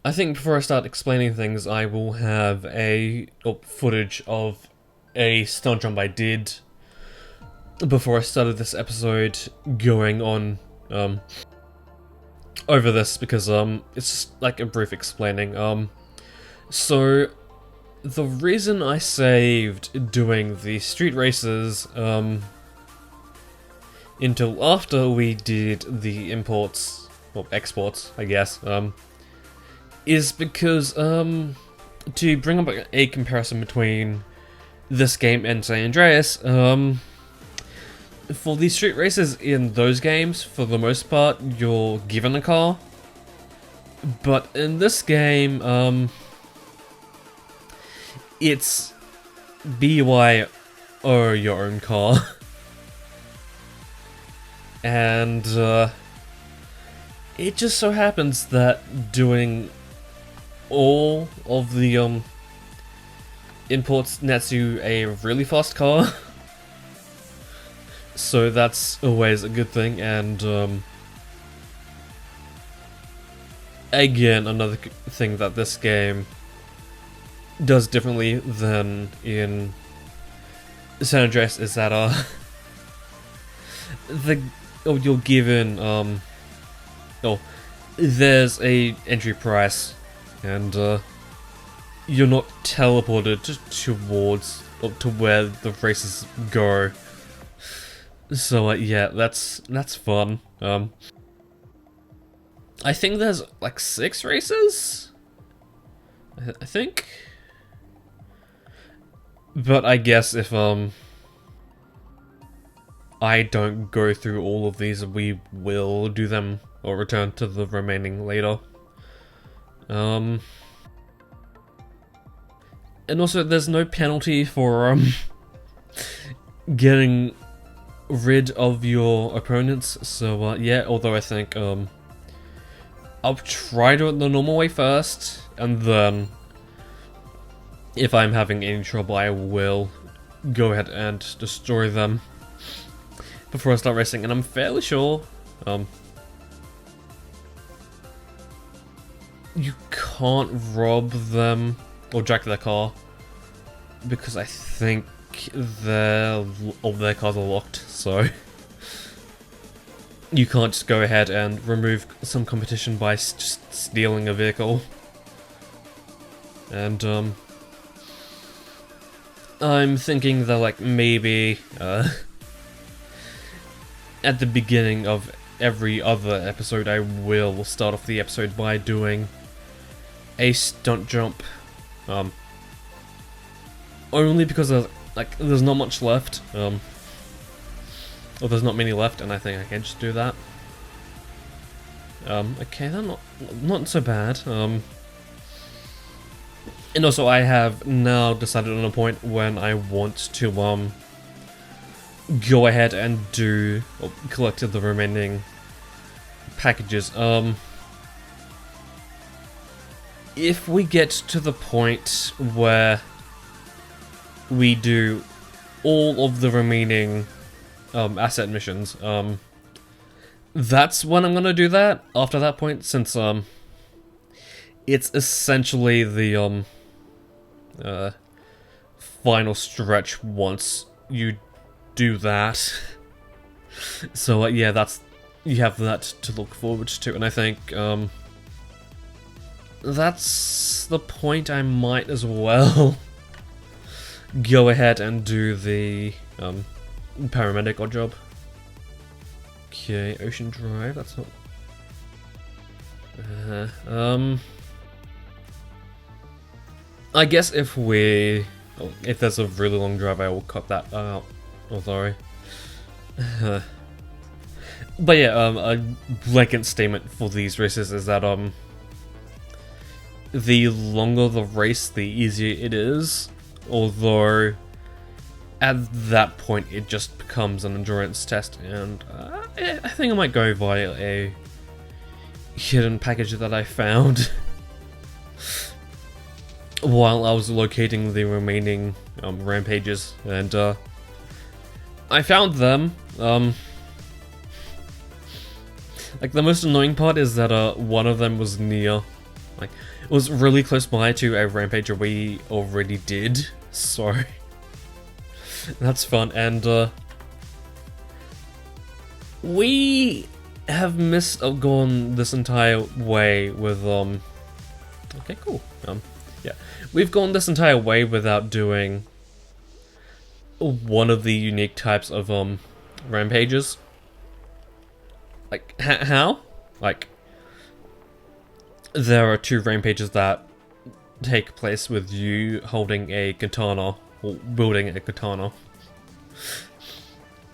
I think before I start explaining things, I will have a footage of a stunt jump I did before I started this episode, going on over this because it's just like a brief explaining. So the reason I saved doing the street races until after we did the imports, or exports, I guess, is because to bring up a comparison between this game and San Andreas, for the street races in those games, for the most part, you're given a car. But in this game, it's BYO your own car. And it just so happens that doing all of the imports nets you a really fast car. So that's always a good thing, and again, another thing that this game does differently than in San Andreas is that you're given there's a entry price, and you're not teleported towards to where the races go. So yeah, that's fun. I think there's like 6 races, I think. But I guess if I don't go through all of these, we will do them or return to the remaining later. And also there's no penalty for getting rid of your opponents, so yeah, although I think I'll try to do it the normal way first, and then if I'm having any trouble I will go ahead and destroy them before I start racing. And I'm fairly sure you can't rob them or jack their car, because I think all their cars are locked, so you can't just go ahead and remove some competition by just stealing a vehicle. And I'm thinking that like maybe at the beginning of every other episode I will start off the episode by doing a stunt jump, only because there's not much left, or there's not many left, and I think I can just do that. Okay, they're not so bad. And also I have now decided on a point when I want to go ahead and collect the remaining packages. If we get to the point where we do all of the remaining asset missions, that's when I'm gonna do that, after that point, since it's essentially the final stretch once you do that. So yeah, you have that to look forward to, and I think that's the point I might as well go ahead and do the paramedic odd job. Okay, Ocean Drive, that's not... I guess if there's a really long drive, I will cut that out. Oh, sorry. But yeah, a blanket statement for these races is that the longer the race, the easier it is. Although at that point it just becomes an endurance test, and I think I might go via a hidden package that I found while I was locating the remaining rampages, and I found them. Like, the most annoying part is that one of them was near Like, it was really close by to a rampage we already did, so that's fun. And we have gone this entire way with okay, cool. Yeah, we've gone this entire way without doing one of the unique types of rampages. Like, how? Like, there are 2 rampages that take place with you holding a katana, or building a katana.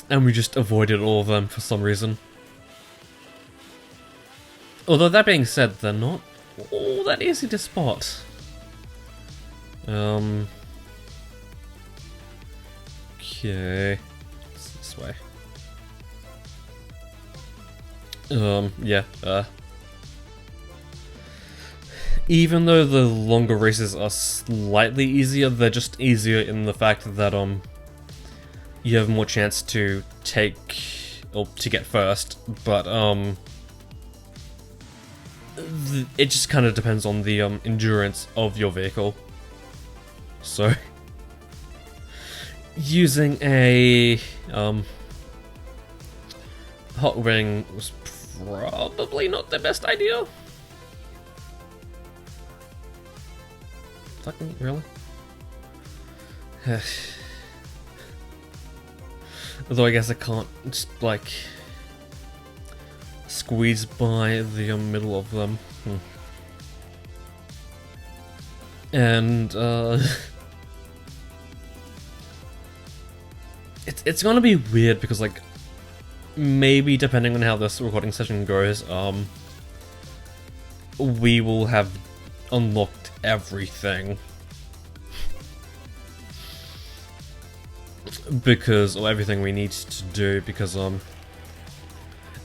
And we just avoided all of them for some reason. Although that being said, they're not all that easy to spot. Okay. It's this way. Yeah, even though the longer races are slightly easier, they're just easier in the fact that, you have more chance to or to get first, but, it just kind of depends on the, endurance of your vehicle. So, using a, hot ring was probably not the best idea. Fucking really? Although I guess I can't just, like, squeeze by the middle of them. And it's gonna be weird because, like, maybe depending on how this recording session goes, we will have unlocked everything. Because, or everything we need to do, because,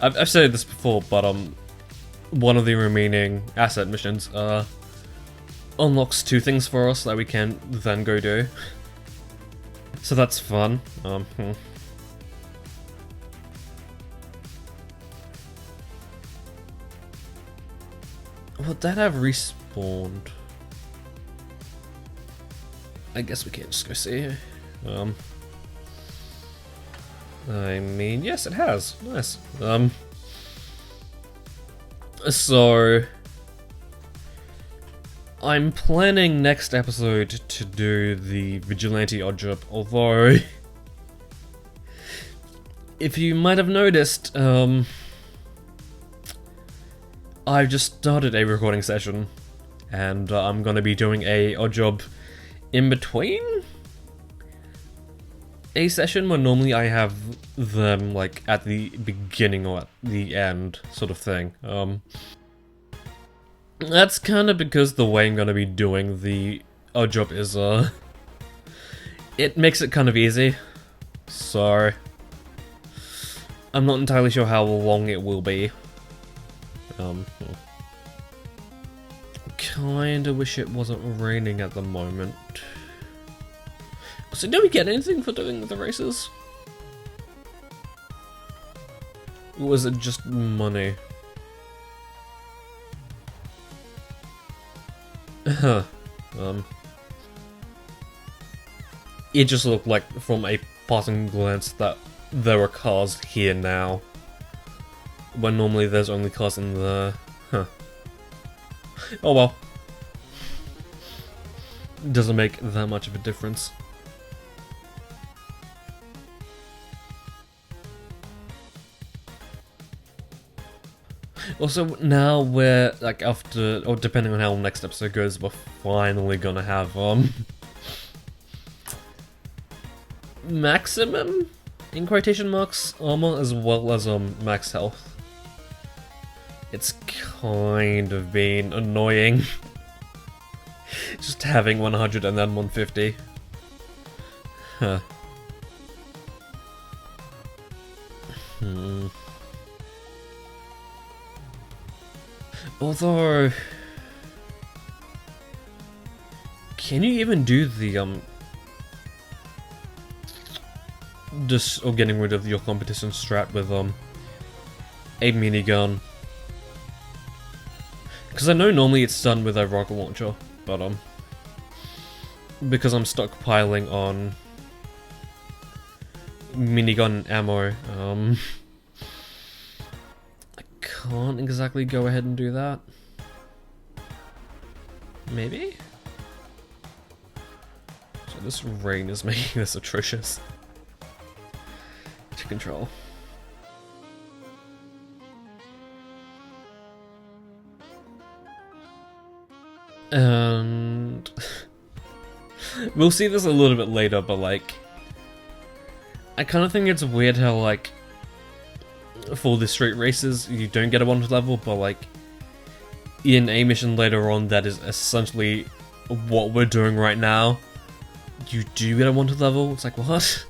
I've said this before, but, one of the remaining asset missions, unlocks 2 things for us that we can then go do. So that's fun. Would that have respawned? I guess we can't just go see. I mean, yes, it has. Nice. So I'm planning next episode to do the Vigilante Oddjob, although if you might have noticed, I've just started a recording session, and I'm gonna be doing a Oddjob in between a session where normally I have them, like, at the beginning or at the end, sort of thing. That's kind of because the way I'm gonna be doing the Oddjob is, it makes it kind of easy. So, I'm not entirely sure how long it will be. Kinda wish it wasn't raining at the moment. So do we get anything for doing the races? Or was it just money? It just looked like, from a passing glance, that there were cars here now. When normally there's only cars in the... Oh well. Doesn't make that much of a difference. Also, now we're, like, after, or depending on how the next episode goes, we're finally gonna have, maximum, in quotation marks, armor, as well as, max health. It's kind of been annoying. Just having 100 and then 150. Huh. Although, can you even do the just, or getting rid of your competition strat with a minigun? Because Because I know normally it's done with a rocket launcher, but because I'm stockpiling on minigun ammo, I can't exactly go ahead and do that. Maybe? So this rain is making this atrocious to control. And we'll see this a little bit later, but like, I kind of think it's weird how like, for the street races, you don't get a 1 level, but like, in a mission later on that is essentially what we're doing right now, you do get a 1 level. It's like, what?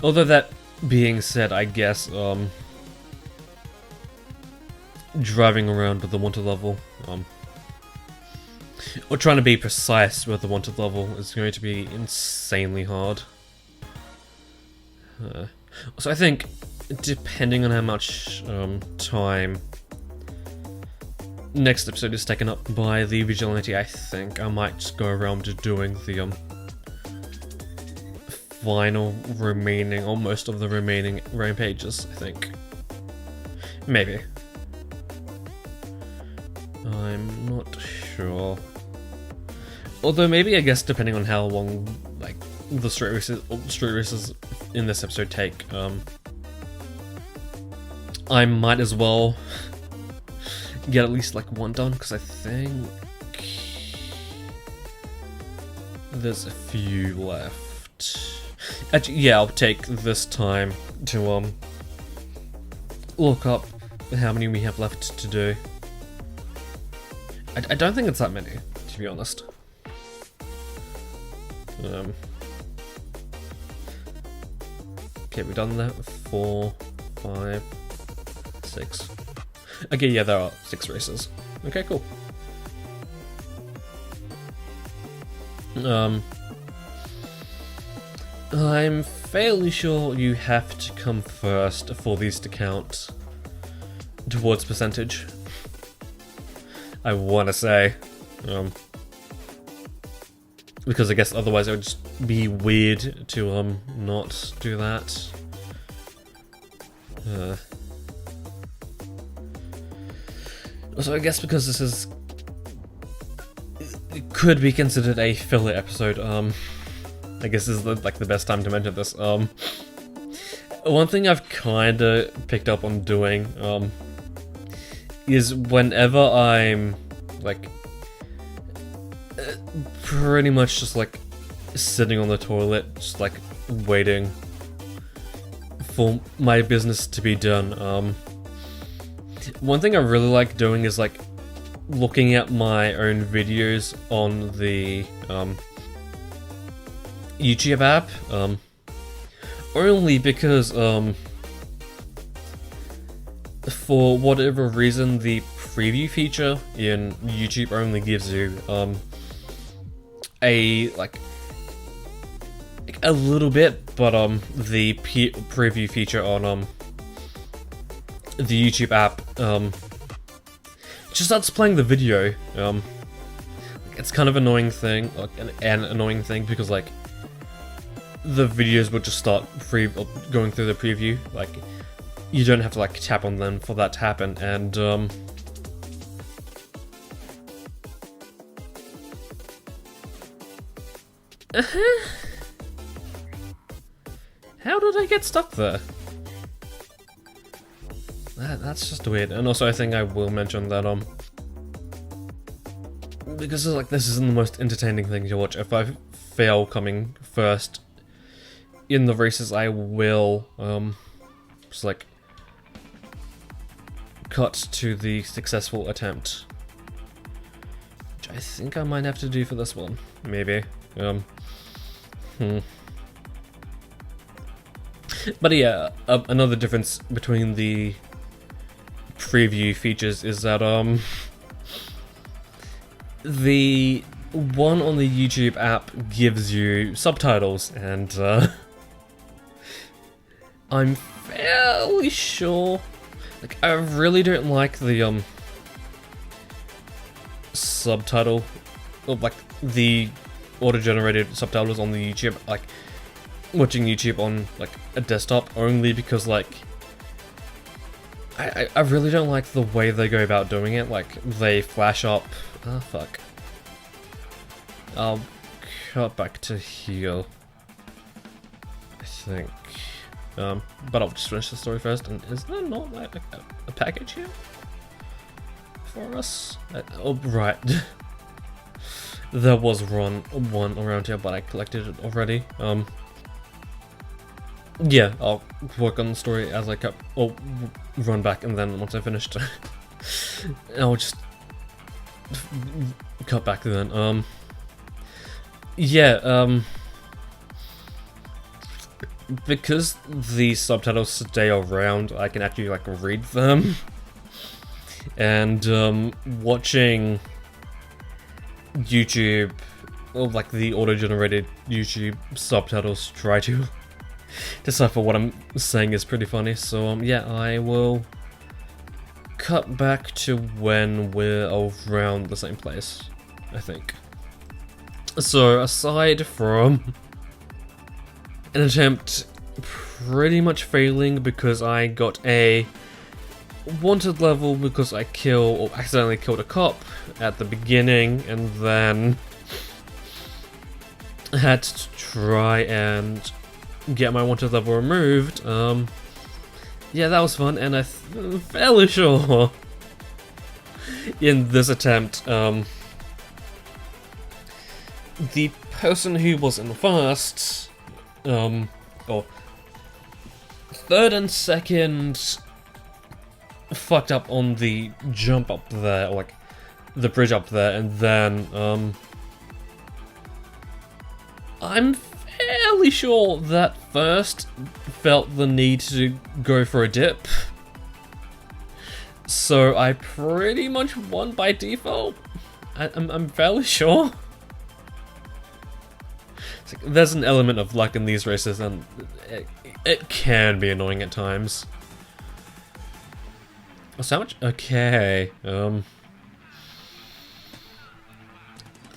Although that being said, I guess, driving around with the wanted level, or trying to be precise with the wanted level is going to be insanely hard. So I think, depending on how much time next episode is taken up by the vigilante, I think I might just go around to doing the final remaining, or most of the remaining rampages, I think. Maybe. I'm not sure. Although maybe, I guess, depending on how long like the street races in this episode take, I might as well get at least like 1 done, because I think there's a few left. Actually, yeah, I'll take this time to look up how many we have left to do. I don't think it's that many, to be honest. Okay, we've done that. 4, 5, 6. Okay, yeah, there are 6 races. Okay, cool. I'm fairly sure you have to come first for these to count towards percentage. I want to say, because I guess otherwise it would just be weird to not do that. So I guess because this is, it could be considered a filler episode. I guess this is the best time to mention this. One thing I've kind of picked up on doing is whenever I'm like pretty much just like sitting on the toilet, just like waiting for my business to be done. One thing I really like doing is like looking at my own videos on the YouTube app, only because for whatever reason the preview feature in YouTube only gives you a little bit, but the preview feature on the YouTube app just starts playing the video. It's kind of annoying thing, an annoying thing, because like the videos will just start going through the preview. Like you don't have to like tap on them for that to happen, and how did I get stuck there? That's just weird. And also I think I will mention that because like this isn't the most entertaining thing to watch. If I fail coming first in the races, I will just like cut to the successful attempt, which I think I might have to do for this one, maybe. But yeah, another difference between the preview features is that the one on the YouTube app gives you subtitles, and I'm fairly sure Like, I really don't like the subtitle, or like the auto-generated subtitles on the YouTube, like watching YouTube on like a desktop, only because like I really don't like the way they go about doing it. Like, they flash up. Ah, fuck. I'll cut back to here, I think. But I'll just finish the story first. And is there not like a package here for us? Oh, right. There was one around here, but I collected it already. Yeah, I'll work on the story as I cut. Or run back, and then once I finished, I'll just cut back then. Yeah, because the subtitles stay around, I can actually like read them. And watching YouTube, or like the auto-generated YouTube subtitles try to decipher what I'm saying is pretty funny. So yeah, I will cut back to when we're around the same place, I think. So aside from an attempt pretty much failing because I got a wanted level because I accidentally killed a cop at the beginning, and then had to try and get my wanted level removed. Yeah, that was fun, and I'm fairly sure in this attempt, the person who was in first, or third and second, fucked up on the jump up there, or like the bridge up there, and then I'm fairly sure that first felt the need to go for a dip, so I pretty much won by default. I'm fairly sure. It's like, there's an element of luck in these races, and it can be annoying at times. So how much? Okay.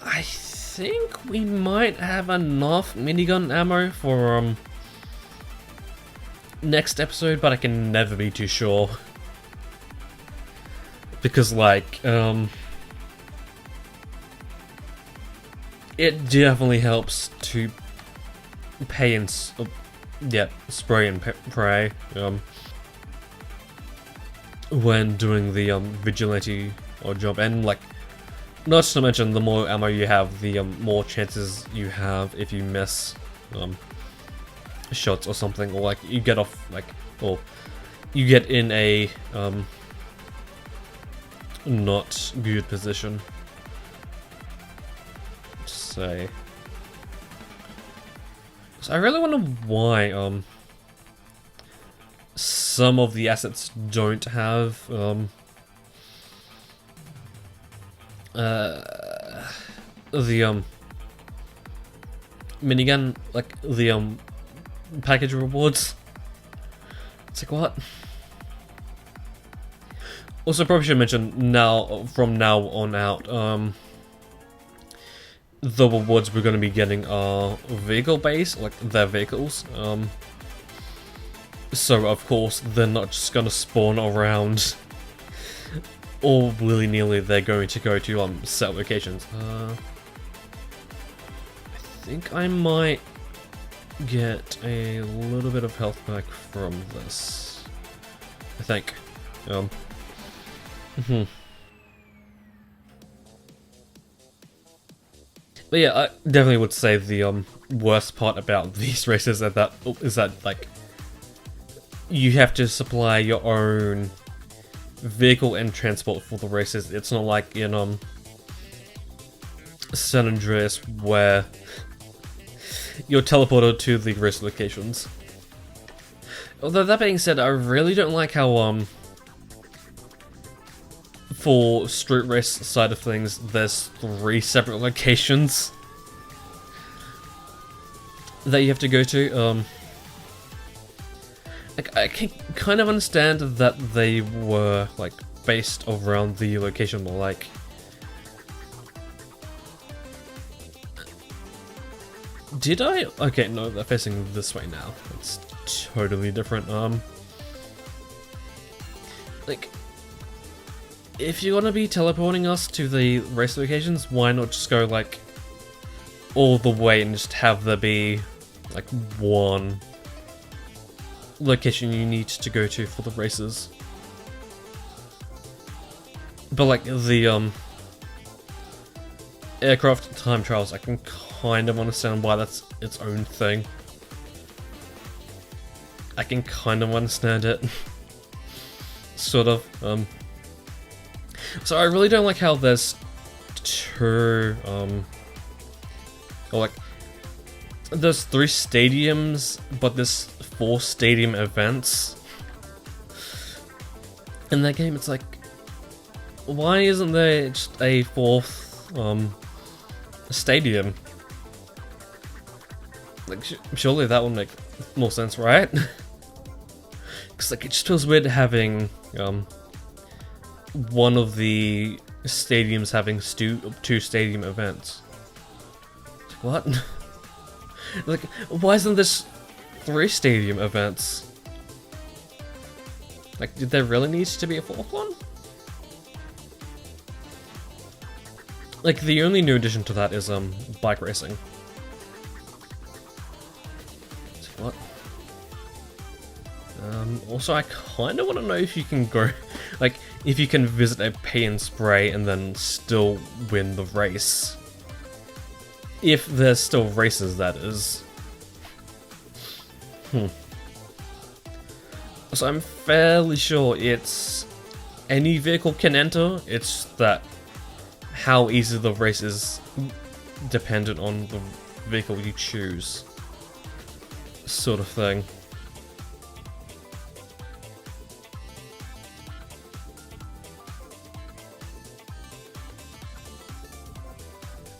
I think we might have enough minigun ammo for next episode, but I can never be too sure. Because like it definitely helps to spray and pray when doing the vigilante or job, and like, not to mention, the more ammo you have, the more chances you have if you miss shots or something, or like you get off, like, or you get in a not good position. Say. So I really wonder why some of the assets don't have the minigun, like the package rewards. It's like, what? Also, probably should mention from now on out, the rewards we're going to be getting are vehicle based, like their vehicles. So of course they're not just going to spawn around all willy-nilly. They're going to go to set locations. I think I might get a little bit of health back from this. I think. But yeah, I definitely would say the worst part about these races is that like, you have to supply your own vehicle and transport for the races. It's not like in San Andreas where you're teleported to the race locations. Although that being said, I really don't like how for street race side of things, there's 3 separate locations that you have to go to. like, I can kind of understand that they were like based around the location, but like, did I? Okay, no, they're facing this way now. It's totally different. Like, if you're gonna be teleporting us to the race locations, why not just go like all the way and just have there be like one location you need to go to for the races? But like the aircraft time trials, I can kind of understand why that's its own thing. I can kind of understand it. Sort of. So I really don't like how there's two, or like, there's 3 stadiums, but there's 4 stadium events. In that game, it's like, why isn't there just a 4th, stadium? Like, surely that would make more sense, right? Because like, it just feels weird having, one of the stadiums having 2 stadium events. What? Like, why isn't this 3 stadium events? Like, did there really need to be a 4th one? Like, the only new addition to that is, bike racing. What? Also, I kind of want to know if you can go, like, if you can visit a pay and spray and then still win the race. If there's still races, that is. So I'm fairly sure it's any vehicle can enter, it's that how easy the race is dependent on the vehicle you choose. Sort of thing.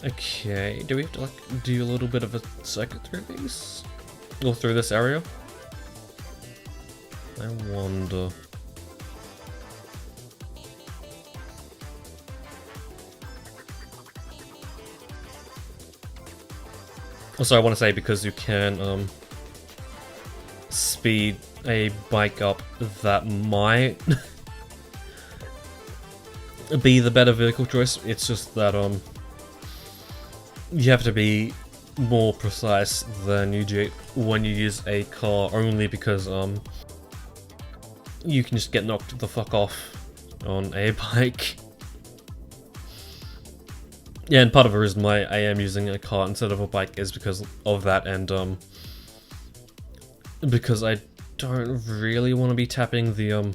Okay, do we have to like do a little bit of a circuit through these? Or through this area? I wonder. Also, I want to say, because you can speed a bike up, that might be the better vehicle choice. It's just that you have to be more precise than you do when you use a car, only because you can just get knocked the fuck off on a bike. Yeah, and part of the reason why I am using a car instead of a bike is because of that, and because I don't really want to be tapping the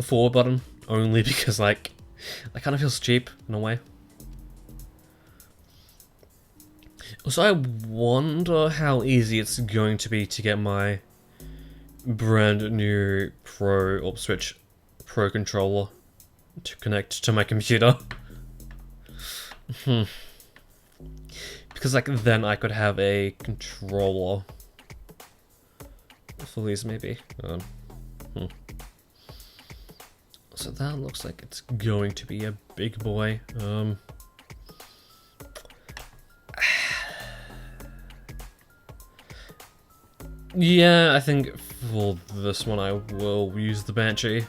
forward button, only because like that kind of feels cheap in a way. Also, I wonder how easy it's going to be to get my brand new Switch Pro controller to connect to my computer. Because like then I could have a controller for these, maybe. So that looks like it's going to be a big boy. Yeah, I think for this one I will use the Banshee.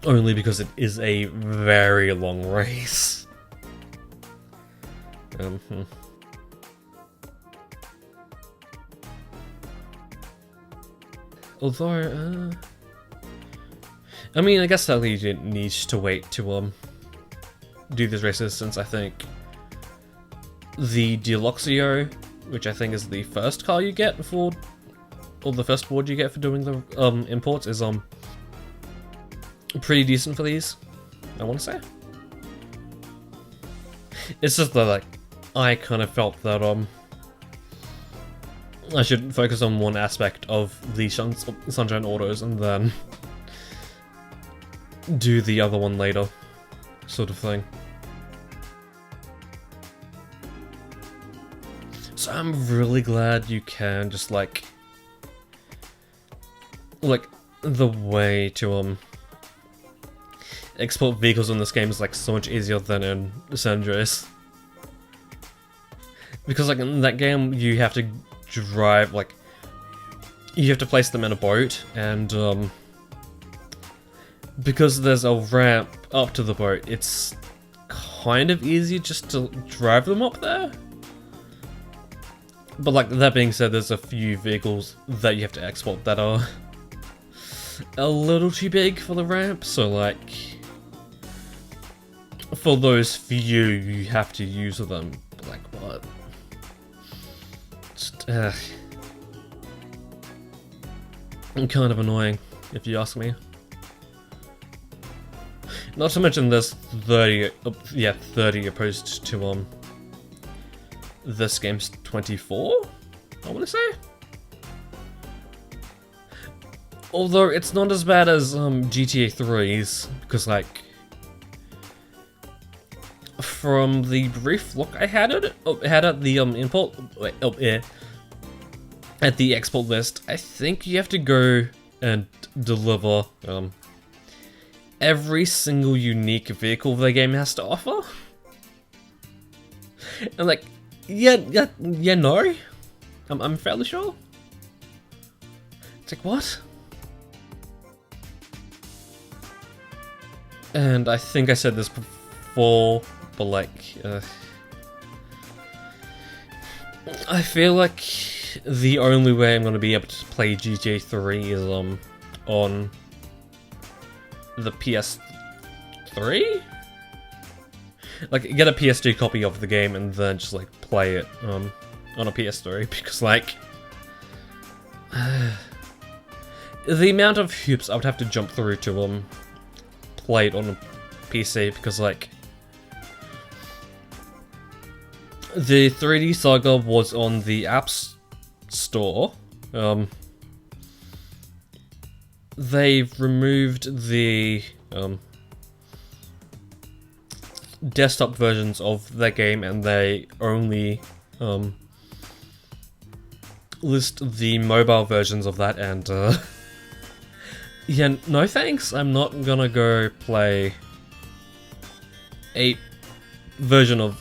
Only because it is a very long race. Although, I mean, I guess sadly you didn't need to wait to do these races, since I think the Deluxio, which I think is the first car you get for, or the first board you get for doing the imports, is pretty decent for these, I want to say. It's just that like I kind of felt that I should focus on one aspect of the Sunshine Autos and then do the other one later, sort of thing. So I'm really glad you can just like the way to export vehicles in this game is like so much easier than in San Andreas. Because like in that game you have to drive, like you have to place them in a boat, and because there's a ramp up to the boat, it's kind of easy just to drive them up there. But like that being said, there's a few vehicles that you have to export that are a little too big for the ramp, so like for those few you have to use them. Like what? Just, kind of annoying, if you ask me. Not to mention there's 30 opposed to this game's 24, I want to say. Although it's not as bad as GTA 3's, because like from the brief look I had at the at the export list, I think you have to go and deliver every single unique vehicle the game has to offer. And like, no, I'm fairly sure. It's like, what? And I think I said this before, but like, I feel like the only way I'm gonna be able to play GTA 3 is on the PS3? Like, get a PS2 copy of the game and then just like play it on a PS3, because like the amount of hoops I would have to jump through to play it on a PC, because like the 3D Saga was on the App Store. They've removed the desktop versions of their game, and they only list the mobile versions of that, and yeah, no thanks. I'm not gonna go play a version of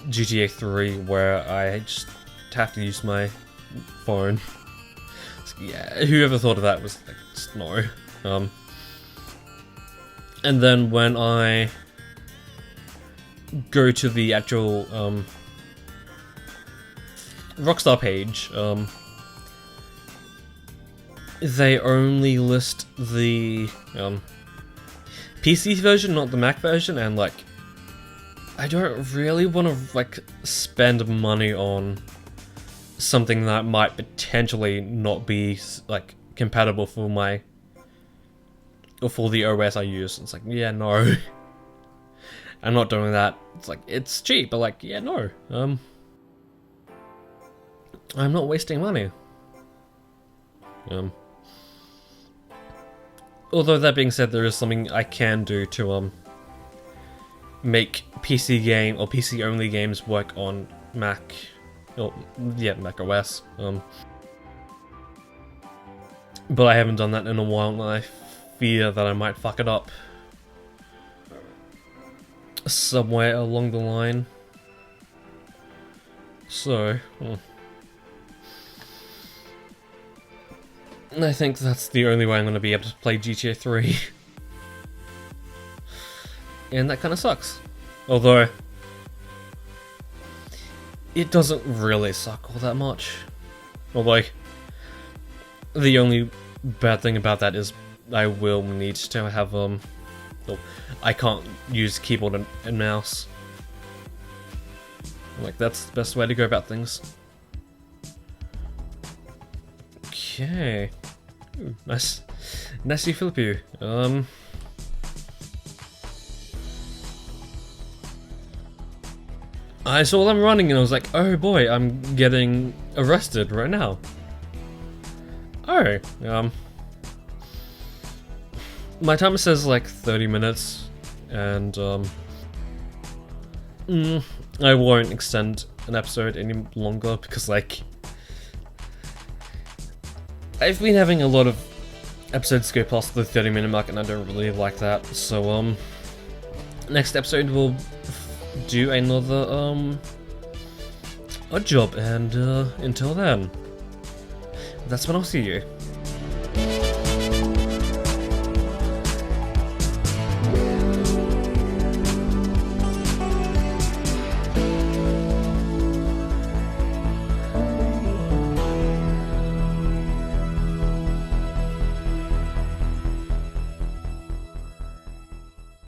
GTA 3 where I just have to use my phone. So, yeah, whoever thought of that was like, just no. And then when I go to the actual Rockstar page, they only list the PC version, not the Mac version, and like I don't really want to like spend money on something that might potentially not be like compatible for my or for the OS I use. It's like, yeah, no. I'm not doing that. It's like, it's cheap, but like, yeah, no. I'm not wasting money. Although that being said, there is something I can do to make PC game or PC only games work on Mac. Oh, yeah, Mac OS. But I haven't done that in a while, and I fear that I might fuck it up somewhere along the line. So, I think that's the only way I'm going to be able to play GTA 3. And that kind of sucks. Although, it doesn't really suck all that much. Although, the only bad thing about that is I will need to have, I can't use keyboard and mouse. Like, that's the best way to go about things. Okay. Ooh, nice. Nicely flip you. I saw them running and I was like, oh boy, I'm getting arrested right now. Oh, my timer says like 30 minutes, and I won't extend an episode any longer because, like, I've been having a lot of episodes go past the 30-minute mark and I don't really like that. So, next episode we'll do another, odd job, and, until then, that's when I'll see you.